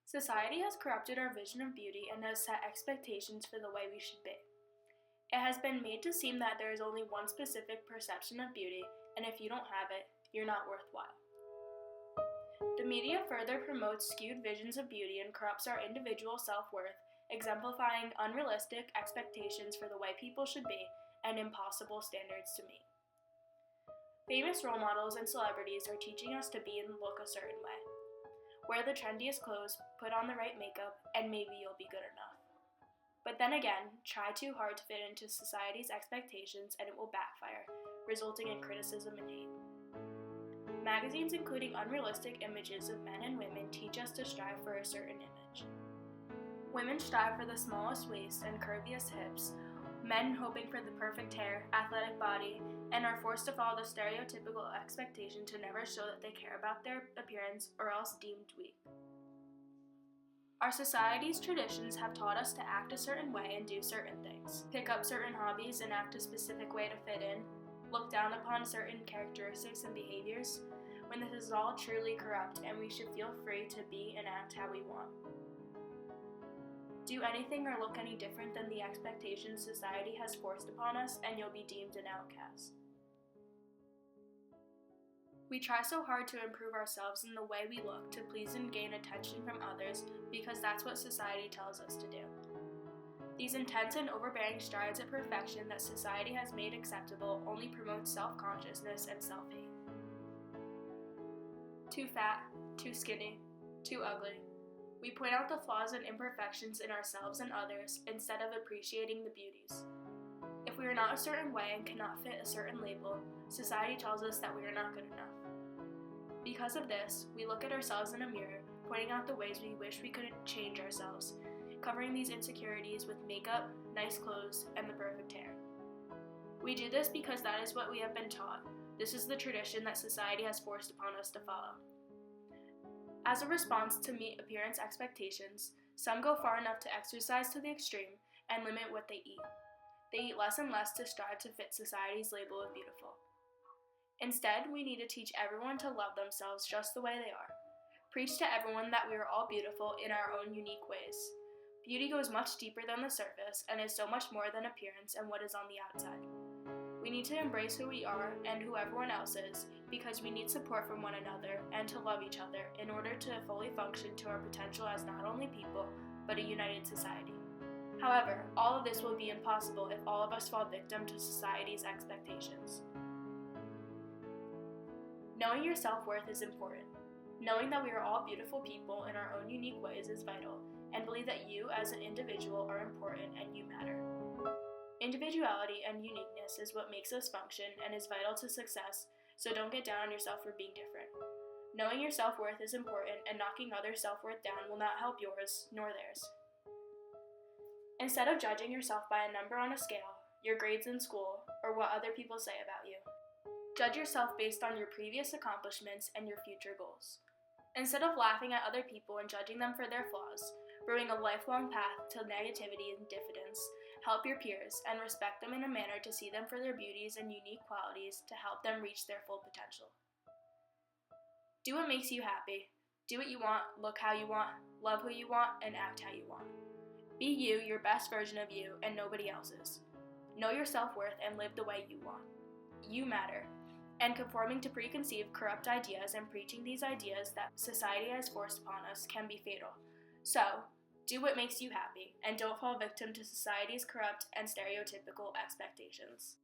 Society has corrupted our vision of beauty and has set expectations for the way we should be. It has been made to seem that there is only one specific perception of beauty, and if you don't have it, you're not worthwhile. The media further promotes skewed visions of beauty and corrupts our individual self-worth, exemplifying unrealistic expectations for the way people should be and impossible standards to meet. Famous role models and celebrities are teaching us to be and look a certain way. Wear the trendiest clothes, put on the right makeup, and maybe you'll be good enough. But then again, try too hard to fit into society's expectations and it will backfire, resulting in criticism and hate. Magazines including unrealistic images of men and women teach us to strive for a certain image. Women strive for the smallest waist and curviest hips, men hoping for the perfect hair, athletic body, and are forced to follow the stereotypical expectation to never show that they care about their appearance or else deemed weak. Our society's traditions have taught us to act a certain way and do certain things, pick up certain hobbies and act a specific way to fit in, look down upon certain characteristics and behaviors, when this is all truly corrupt and we should feel free to be and act how we want. Do anything or look any different than the expectations society has forced upon us and you'll be deemed an outcast. We try so hard to improve ourselves in the way we look to please and gain attention from others because that's what society tells us to do. These intense and overbearing strides at perfection that society has made acceptable only promote self-consciousness and self-hate. Too fat, too skinny, too ugly. We point out the flaws and imperfections in ourselves and others instead of appreciating the beauties. If we are not a certain way and cannot fit a certain label, society tells us that we are not good enough. Because of this, we look at ourselves in a mirror, pointing out the ways we wish we could change ourselves, covering these insecurities with makeup, nice clothes, and the perfect hair. We do this because that is what we have been taught. This is the tradition that society has forced upon us to follow. As a response to meet appearance expectations, some go far enough to exercise to the extreme and limit what they eat. They eat less and less to strive to fit society's label of beautiful. Instead, we need to teach everyone to love themselves just the way they are. Preach to everyone that we are all beautiful in our own unique ways. Beauty goes much deeper than the surface and is so much more than appearance and what is on the outside. We need to embrace who we are and who everyone else is because we need support from one another and to love each other in order to fully function to our potential as not only people, but a united society. However, all of this will be impossible if all of us fall victim to society's expectations. Knowing your self-worth is important. Knowing that we are all beautiful people in our own unique ways is vital, and believe that you as an individual are important and you matter. Individuality and uniqueness is what makes us function and is vital to success, so don't get down on yourself for being different. Knowing your self-worth is important, and knocking others' self-worth down will not help yours nor theirs. Instead of judging yourself by a number on a scale, your grades in school, or what other people say about you, judge yourself based on your previous accomplishments and your future goals. Instead of laughing at other people and judging them for their flaws, brewing a lifelong path to negativity and diffidence, help your peers and respect them in a manner to see them for their beauties and unique qualities to help them reach their full potential. Do what makes you happy. Do what you want, look how you want, love who you want, and act how you want. Be you, your best version of you, and nobody else's. Know your self-worth and live the way you want. You matter. And conforming to preconceived, corrupt ideas and preaching these ideas that society has forced upon us can be fatal. So, do what makes you happy, and don't fall victim to society's corrupt and stereotypical expectations.